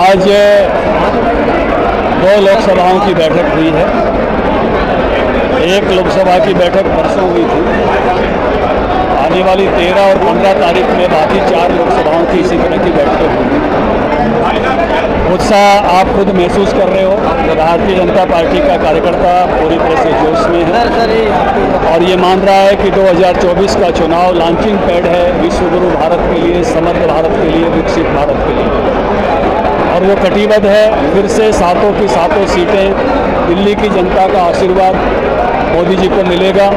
आज दो लोकसभाओं की बैठक हुई है। एक लोकसभा की बैठक परसों हुई थी। आने वाली 13 और 15 तारीख में बाकी 4 लोकसभाओं की इसी तरह की बैठकें होंगी। उत्साह आप खुद महसूस कर रहे हो। भारतीय जनता पार्टी का कार्यकर्ता पूरी तरह से जोश में है और ये मान रहा है कि 2024 का चुनाव लॉन्चिंग पैड है विश्वगुरु भारत के लिए, समग्र भारत के लिए, विकसित भारत के लिए। और वो कटिबद्ध है। फिर से सातों की सातों सीटें दिल्ली की जनता का आशीर्वाद मोदी जी को मिलेगा।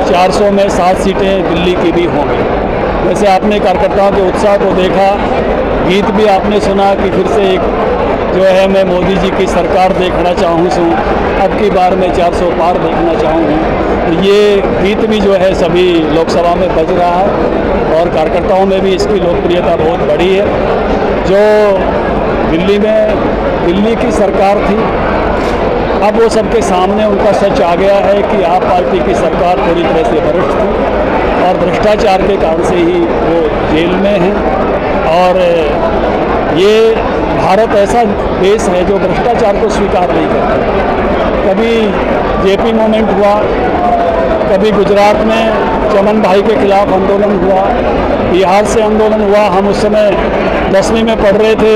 400 में 7 सीटें दिल्ली की भी होंगी। वैसे आपने कार्यकर्ताओं के उत्साह को देखा, गीत भी आपने सुना कि फिर से एक जो है मैं मोदी जी की सरकार देखना चाहूँ अब की बार मैं 400 पार देखना चाहूँ। तो ये गीत भी जो है सभी लोकसभा में बज रहा है और कार्यकर्ताओं में भी इसकी लोकप्रियता बहुत बढ़ी है। जो दिल्ली में दिल्ली की सरकार थी, अब वो सबके सामने उनका सच आ गया है कि आप पार्टी की सरकार पूरी तरह से भ्रष्ट थी और भ्रष्टाचार के कारण से ही वो जेल में हैं। और ये भारत ऐसा देश है जो भ्रष्टाचार को स्वीकार नहीं करता। कभी जेपी मूवमेंट हुआ, कभी गुजरात में चमन भाई के खिलाफ आंदोलन हुआ, बिहार से आंदोलन हुआ। हम उस समय 10वीं में पढ़ रहे थे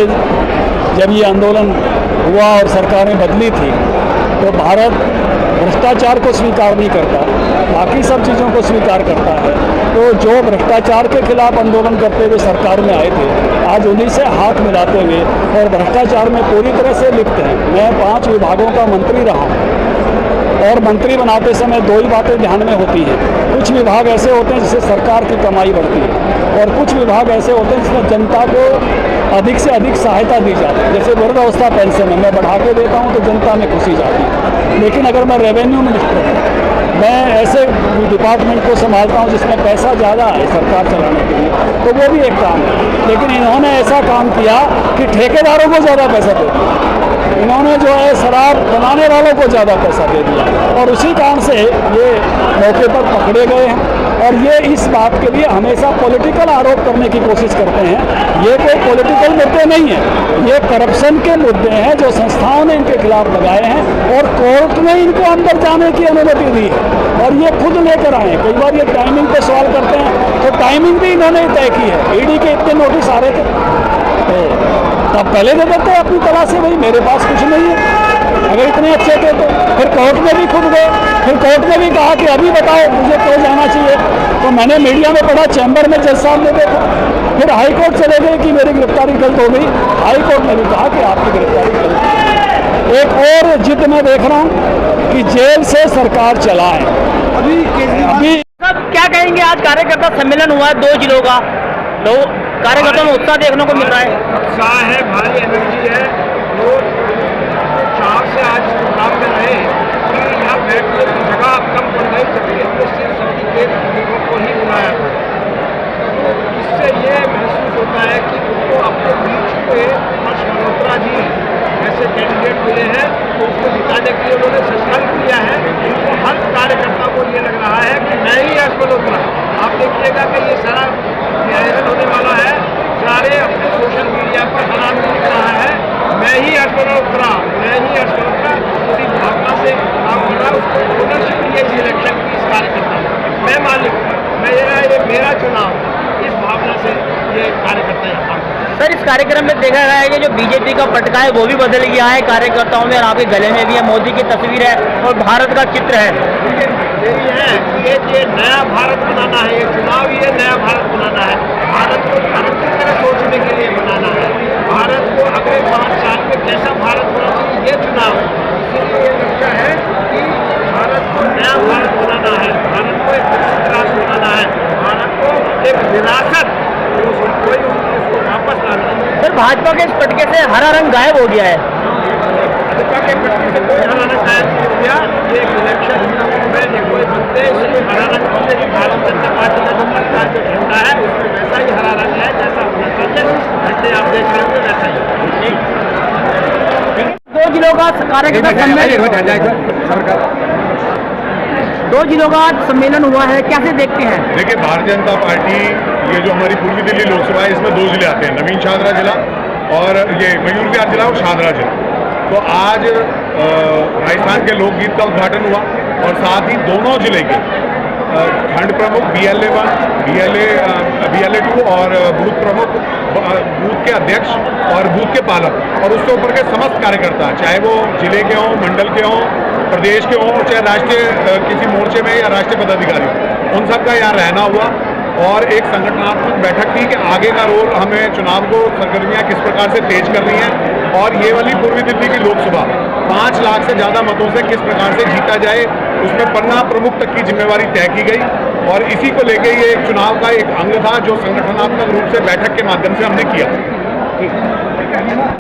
जब ये आंदोलन हुआ और सरकारें बदली थी। तो भारत भ्रष्टाचार को स्वीकार नहीं करता, बाकी सब चीज़ों को स्वीकार करता है। तो जो भ्रष्टाचार के खिलाफ आंदोलन करते हुए सरकार में आए थे, आज उन्हीं से हाथ मिलाते हुए और भ्रष्टाचार में पूरी तरह से लिप्त हैं। मैं 5 विभागों का मंत्री रहा हूँ और मंत्री बनाते समय 2 ही बातें ध्यान में होती हैं। कुछ विभाग ऐसे होते हैं जिससे सरकार की कमाई बढ़ती है और कुछ विभाग ऐसे होते हैं जिसमें जनता को अधिक से अधिक सहायता दी जाती है। जैसे वृद्धावस्था पेंशन है, मैं बढ़ा के देता हूँ तो जनता में खुशी जाती है। लेकिन अगर मैं रेवेन्यू मिनिस्टर हूँ, मैं ऐसे डिपार्टमेंट को संभालता हूँ जिसमें पैसा ज़्यादा है सरकार चलाने के लिए, तो वो भी एक काम है। लेकिन इन्होंने ऐसा काम किया कि ठेकेदारों को ज़्यादा पैसा दे दिया, इन्होंने जो है शराब बनाने वालों को ज़्यादा पैसा दे दिया और उसी कारण से ये मौके पर पकड़े गए हैं। और ये इस बात के लिए हमेशा पॉलिटिकल आरोप करने की कोशिश करते हैं। ये कोई पॉलिटिकल मुद्दे नहीं है, ये करप्शन के मुद्दे हैं जो संस्थाओं ने इनके खिलाफ लगाए हैं और कोर्ट ने इनको अंदर जाने की अनुमति दी है और ये खुद लेकर आए। कई बार ये टाइमिंग पे सवाल करते हैं तो टाइमिंग भी इन्होंने तय की है। ईडी के इतने नोटिस आ रहे थे तो तब पहले दे देते अपनी तरह से, भाई मेरे पास कुछ नहीं है अगर इतने अच्छे थे तो। फिर कोर्ट में भी खुद गए, फिर कोर्ट ने भी कहा कि अभी बताओ मुझे क्यों जाना चाहिए। तो मैंने मीडिया में पढ़ा, चैम्बर में जज साहब ने देखा, फिर हाई कोर्ट चले गए कि मेरी गिरफ्तारी गलत हो गई। हाई कोर्ट ने भी कहा कि आपकी गिरफ्तारी गलत है। एक और जिद मैं देख रहा हूँ कि जेल से सरकार चलाए। अभी क्या कहेंगे, आज कार्यकर्ता सम्मेलन हुआ है 2 जिलों का, तो कार्यकर्ताओं में उत्साह देखने को मिल रहा है। उत्साह है, भारी एनर्जी है। लोग चाव से आज प्रोग्राम में रहे कि यहाँ बैठने की जगह अब कम पड़ गई, जबकि हमने सिर्फ सभी के लोगों को ही बुलाया था। तो इससे ये महसूस होता है कि उनको अपने बीच पे हर्ष मल्होत्रा जी ऐसे कैंडिडेट मिले हैं तो उसको जिताने के लिए उन्होंने संकल्प लिया है। उनको हर कार्यकर्ता को ये लग रहा है कि मैं ही हर्ष मल्होत्रा। आप देखिएगा कि ये सारा न्यायालय होने वाला है, सारे अपने सोशल मीडिया पर हर आदमी लिख रहा है मैं ही हर्ष मल्होत्रा, मैं ही हर्ष मल्होत्रा। उसी भावना से काम कर रहा है, उसको ओनरशिप लिया इस इलेक्शन की, इस कार्यकर्ता मैं मालिक, ये मेरा चुनाव, इस भावना से ये कार्यकर्ता यहाँ काम। सर, इस कार्यक्रम में देखा गया है कि जो बीजेपी का पटका है वो भी बदल गया है कार्यकर्ताओं में और आपके गले में भी है मोदी की तस्वीर है और भारत का चित्र है। यही है कि ये नया भारत बनाना है, ये चुनाव ये नया भारत बनाना है। भारत को भारत की तरह सोचने के लिए बनाना है। भारत को अगले 5 साल में कैसा भारत होना चाहिए, ये चुनाव है। इसीलिए ये लगता है कि भारत को नया भारत बनाना है, भारत को एक विकसित राष्ट्र बनाना है, भारत को एक विरासत कोई उसको वापस लाना है। सर, भाजपा के इस पटके से हरा रंग गायब हो गया है। भाजपा के पटके से कोई हरा रंग गायब नहीं हो गया। ये एक इलेक्शन में कोई बनते इसमें हरा रंग होने की भारत जनता पार्टी का जो पटका जो झंडा है उसमें वैसा ही हरा रंग है जैसा होना चाहिए। झंडे आप देख रहे होंगे वैसा ही। 2 जिलों का कार्यकर्ता सम्मेलन, 2 जिलों का सम्मेलन हुआ है, कैसे देखते हैं? देखिए, भारतीय जनता पार्टी ये जो हमारी पूर्वी दिल्ली लोकसभा है इसमें 2 जिले आते हैं, नवीन शाहदरा जिला और ये मयूर विहार जिला और शाहदरा जिला। तो आज राजस्थान के लोकगीत का उद्घाटन हुआ और साथ ही दोनों जिले के खंड प्रमुख BLA1, BLA2 और बूथ प्रमुख, बूथ के अध्यक्ष और बूथ के पालक और उसके ऊपर के समस्त कार्यकर्ता, चाहे वो जिले के हों, मंडल के हों, प्रदेश के हों, चाहे राष्ट्रीय किसी मोर्चे में या राष्ट्रीय पदाधिकारी हों, उन सब का यहाँ रहना हुआ और एक संगठनात्मक बैठक थी कि आगे का रोल हमें चुनाव को सरगर्मियाँ किस प्रकार से तेज करनी है और ये वाली पूर्वी दिल्ली की लोकसभा 5 लाख से ज़्यादा मतों से किस प्रकार से जीता जाए, उसमें पन्ना प्रमुख तक की जिम्मेवारी तय की गई और इसी को लेके ये एक चुनाव का एक अंग था जो संगठनात्मक रूप से बैठक के माध्यम से हमने किया।